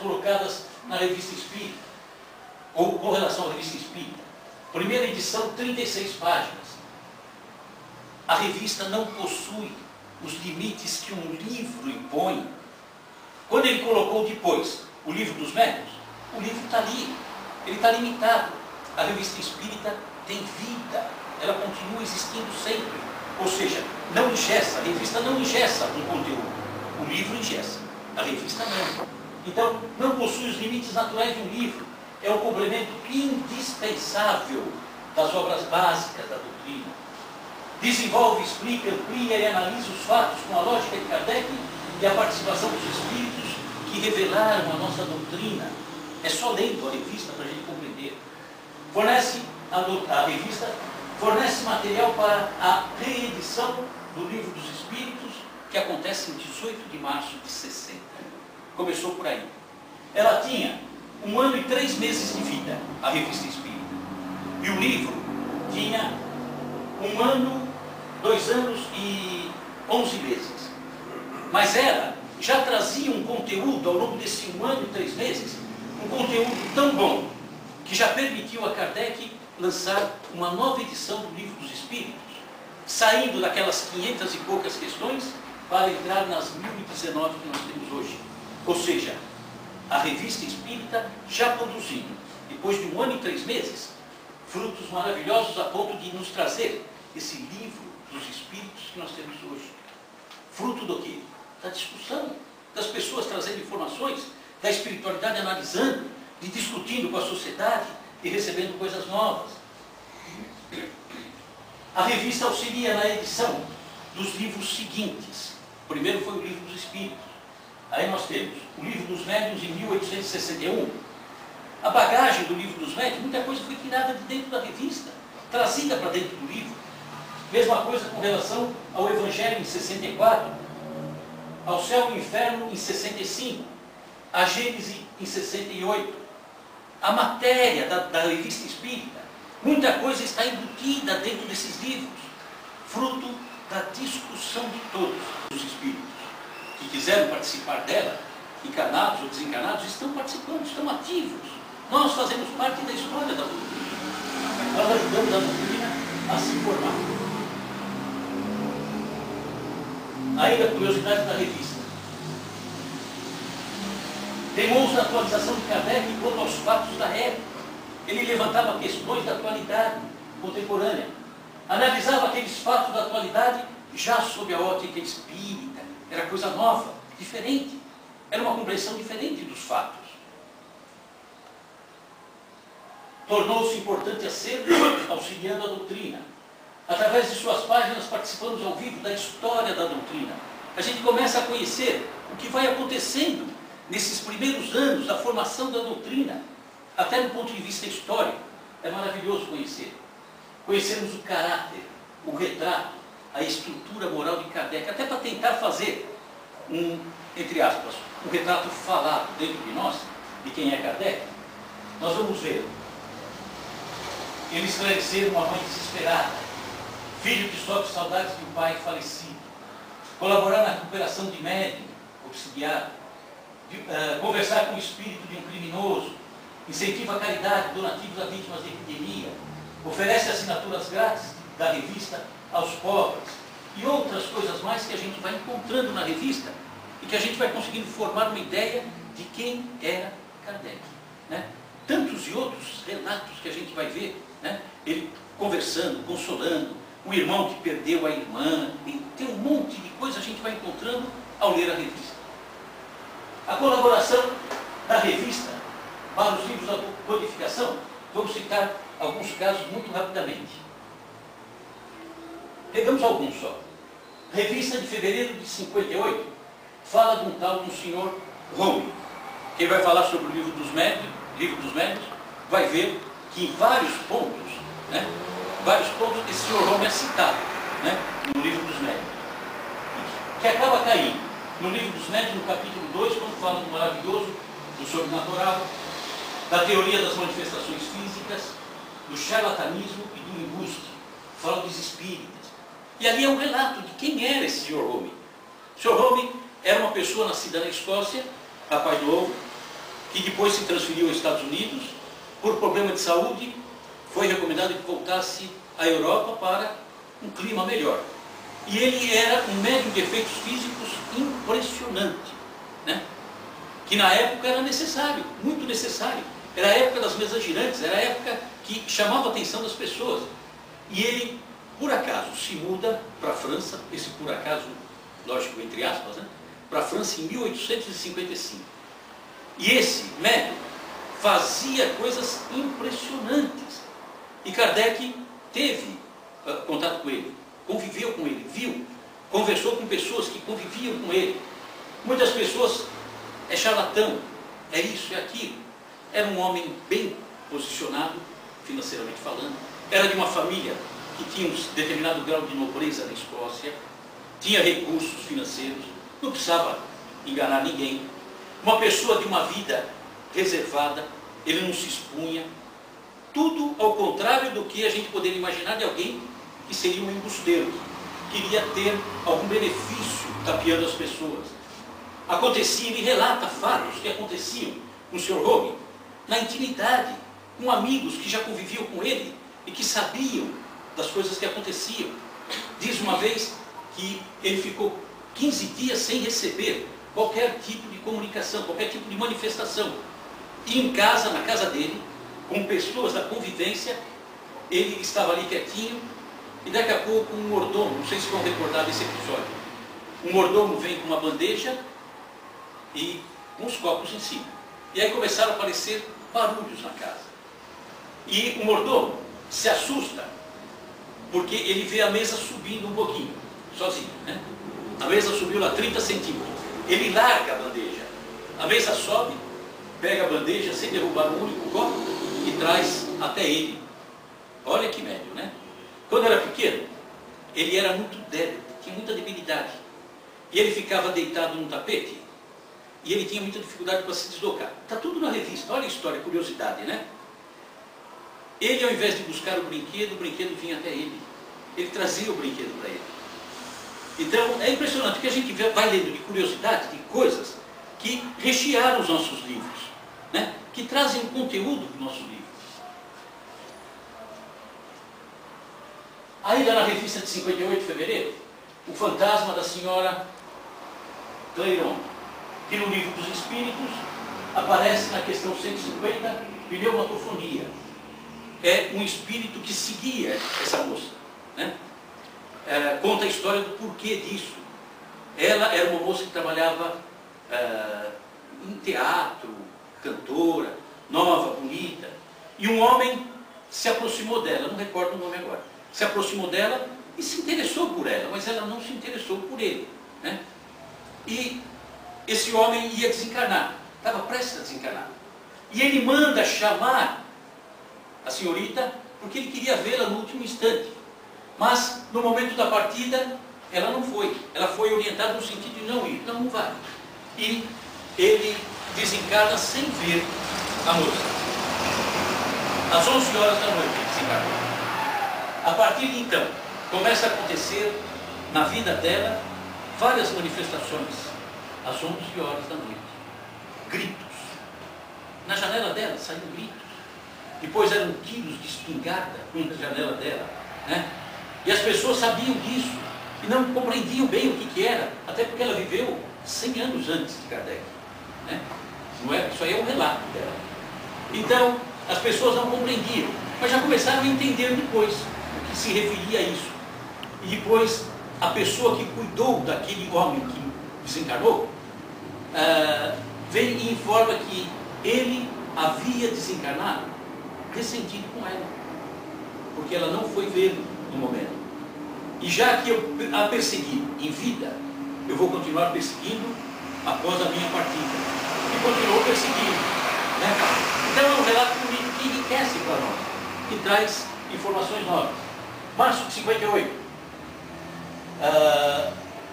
colocadas na Revista Espírita, ou com relação à Revista Espírita. Primeira edição, 36 páginas. A revista não possui os limites que um livro impõe. Quando ele colocou depois o Livro dos Médiuns, o livro está ali, ele está limitado. A Revista Espírita tem vida, ela continua existindo sempre. Ou seja, não engessa, a revista não engessa um conteúdo. O livro engessa, a revista não. Então, não possui os limites naturais de um livro. É um complemento indispensável das obras básicas da doutrina. Desenvolve, explica, amplia e analisa os fatos com a lógica de Kardec e a participação dos espíritos que revelaram a nossa doutrina. É só lendo a revista para a gente compreender. A revista fornece material para a reedição do Livro dos Espíritos, que acontece em 18 de março de 60. Começou por aí. Ela tinha 1 ano e 3 meses de vida, a Revista Espírita. E o livro tinha 1 ano, 2 anos e 11 meses. Mas ela já trazia um conteúdo ao longo desse 1 ano e 3 meses, um conteúdo tão bom, que já permitiu a Kardec lançar uma nova edição do Livro dos Espíritos, saindo daquelas 500 e poucas questões para entrar nas 1019 que nós temos hoje. Ou seja, a Revista Espírita já produzindo, depois de 1 ano e 3 meses, frutos maravilhosos a ponto de nos trazer esse Livro dos Espíritos que nós temos hoje. Fruto do quê? Da discussão, das pessoas trazendo informações, da espiritualidade analisando, de discutindo com a sociedade e recebendo coisas novas. A revista auxilia na edição dos livros seguintes. O primeiro foi o Livro dos Espíritos. Aí nós temos o Livro dos Médiuns em 1861. A bagagem do Livro dos Médiuns, muita coisa foi tirada de dentro da revista, trazida para dentro do livro. Mesma coisa com relação ao Evangelho em 64, ao Céu e Inferno em 65, a Gênese em 68. A matéria da Revista Espírita, muita coisa está embutida dentro desses livros, fruto da discussão de todos os espíritos que quiseram participar dela, encarnados ou desencarnados, estão participando, estão ativos. Nós fazemos parte da história da doutrina. Nós ajudamos a doutrina a se formar. Ainda curiosidade da revista. Demonstra a atualização de Kardec quanto aos fatos da época. Ele levantava questões da atualidade contemporânea. Analisava aqueles fatos da atualidade já sob a ótica espírita. Era coisa nova, diferente. Era uma compreensão diferente dos fatos. Tornou-se importante acervo auxiliando a doutrina. Através de suas páginas participamos ao vivo da história da doutrina. A gente começa a conhecer o que vai acontecendo nesses primeiros anos da formação da doutrina, até do ponto de vista histórico. É maravilhoso conhecer. Conhecermos o caráter, o retrato, a estrutura moral de Kardec, até para tentar fazer entre aspas, um retrato falado dentro de nós, de quem é Kardec. Nós vamos ver. Ele esclarecer uma mãe desesperada, filho que sofre saudades de um pai falecido, colaborar na recuperação de médium, obsidiado, conversar com o espírito de um criminoso, incentiva a caridade, donativos a vítimas de epidemia, oferece assinaturas grátis da revista aos pobres e outras coisas mais que a gente vai encontrando na revista e que a gente vai conseguindo formar uma ideia de quem era Kardec. Né? Tantos e outros relatos que a gente vai ver, né? Ele conversando, consolando, um irmão que perdeu a irmã, e tem um monte de coisa a gente vai encontrando ao ler a revista. A colaboração da revista para os livros da codificação, vamos citar alguns casos muito rapidamente. Pegamos alguns só. Revista de fevereiro de 58, fala de um tal de um senhor Rome. Quem vai falar sobre o Livro dos Médiuns, vai ver que em vários pontos, né, esse senhor Rome é citado, né, no Livro dos Médiuns. Que acaba caindo no Livro dos Médiuns, no capítulo 2, quando fala do maravilhoso, do sobrenatural, da teoria das manifestações físicas, do charlatanismo e do embuste. Fala dos espíritas. E ali é um relato de quem era esse senhor Rome. O senhor Rome era uma pessoa nascida na Escócia, rapaz novo, que depois se transferiu aos Estados Unidos, por problema de saúde, foi recomendado que voltasse à Europa para um clima melhor. E ele era um médium de efeitos físicos impressionante, né? Que na época era necessário, muito necessário. Era a época das mesas girantes, era a época que chamava a atenção das pessoas. E ele, por acaso, se muda para a França, esse por acaso, lógico, entre aspas, né? Para a França em 1855. E esse médium fazia coisas impressionantes. E Kardec teve contato com ele, conviveu com ele, viu, conversou com pessoas que conviviam com ele. Muitas pessoas, é charlatão, é isso, é aquilo. Era um homem bem posicionado, financeiramente falando. Era de uma família que tinha um determinado grau de nobreza na Escócia, tinha recursos financeiros, não precisava enganar ninguém. Uma pessoa de uma vida reservada, ele não se expunha. Tudo ao contrário do que a gente poderia imaginar de alguém que seria um embusteiro, queria ter algum benefício tapeando as pessoas. Acontecia, ele relata fatos que aconteciam com o Sr. Rogue na intimidade, com amigos que já conviviam com ele e que sabiam das coisas que aconteciam. Diz uma vez que ele ficou 15 dias sem receber qualquer tipo de comunicação, qualquer tipo de manifestação. E em casa, na casa dele, com pessoas da convivência, ele estava ali quietinho, e daqui a pouco um mordomo, não sei se vão recordar desse episódio, um mordomo vem com uma bandeja e uns copos em cima. E aí começaram a aparecer barulhos na casa. E o mordomo se assusta, porque ele vê a mesa subindo um pouquinho, sozinho, né? A mesa subiu lá 30 centímetros. Ele larga a bandeja. A mesa sobe, pega a bandeja sem derrubar um único copo e traz até ele. Olha que médio, né? Quando era pequeno, ele era muito débil, tinha muita debilidade. E ele ficava deitado num tapete e ele tinha muita dificuldade para se deslocar. Está tudo na revista, olha a história, curiosidade, né? Ele, ao invés de buscar o brinquedo vinha até ele. Ele trazia o brinquedo para ele. Então, é impressionante que a gente vai lendo de curiosidade, de coisas que rechearam os nossos livros, né? Que trazem o conteúdo do nosso livro. Ainda na revista de 58 de fevereiro, o fantasma da senhora Clairon, que no livro dos Espíritos aparece na questão 150, pneumatofonia. É um espírito que seguia essa moça, né? Conta a história do porquê disso. Ela era uma moça que trabalhava em teatro, cantora, nova, bonita, e um homem se aproximou dela, não recordo o nome agora, se aproximou dela e se interessou por ela, mas ela não se interessou por ele, né? E esse homem ia desencarnar, estava prestes a desencarnar, e ele manda chamar a senhorita porque ele queria vê-la no último instante. Mas, no momento da partida, ela não foi. Ela foi orientada no sentido de não ir. Então, não vai. E ele desencarna sem ver a moça. Às 11 horas da noite, ele desencarnou. A partir de então, começa a acontecer na vida dela várias manifestações. Às 11 horas da noite. Gritos. Na janela dela saíam gritos. Depois eram tiros de espingarda na janela dela, né? E as pessoas sabiam disso e não compreendiam bem o que era, até porque ela viveu 100 anos antes de Kardec, né? Não é? Isso aí é um relato dela. Então, as pessoas não compreendiam, mas já começaram a entender depois o que se referia a isso. E depois, a pessoa que cuidou daquele homem que desencarnou, vem e informa que ele havia desencarnado ressentido com ela, porque ela não foi vê-lo no momento. E já que eu a persegui em vida, eu vou continuar perseguindo após a minha partida. E continuou perseguindo, né? Então é um relato bonito que enriquece para nós, que traz informações novas. Março de 58,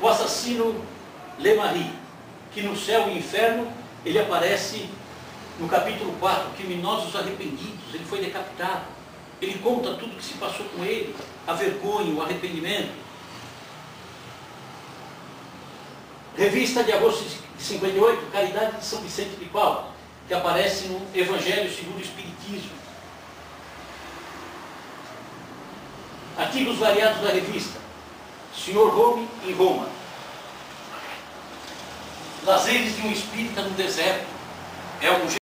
o assassino Lemarie, que no céu e inferno ele aparece no capítulo 4, criminosos arrependidos. Ele foi decapitado. Ele conta tudo o que se passou com ele, a vergonha, o arrependimento. Revista de agosto de 58, Caridade de São Vicente de Paulo. que aparece no Evangelho segundo o Espiritismo. Artigos variados da revista Sr. Home em Roma. Lazeres de um espírita no deserto. É um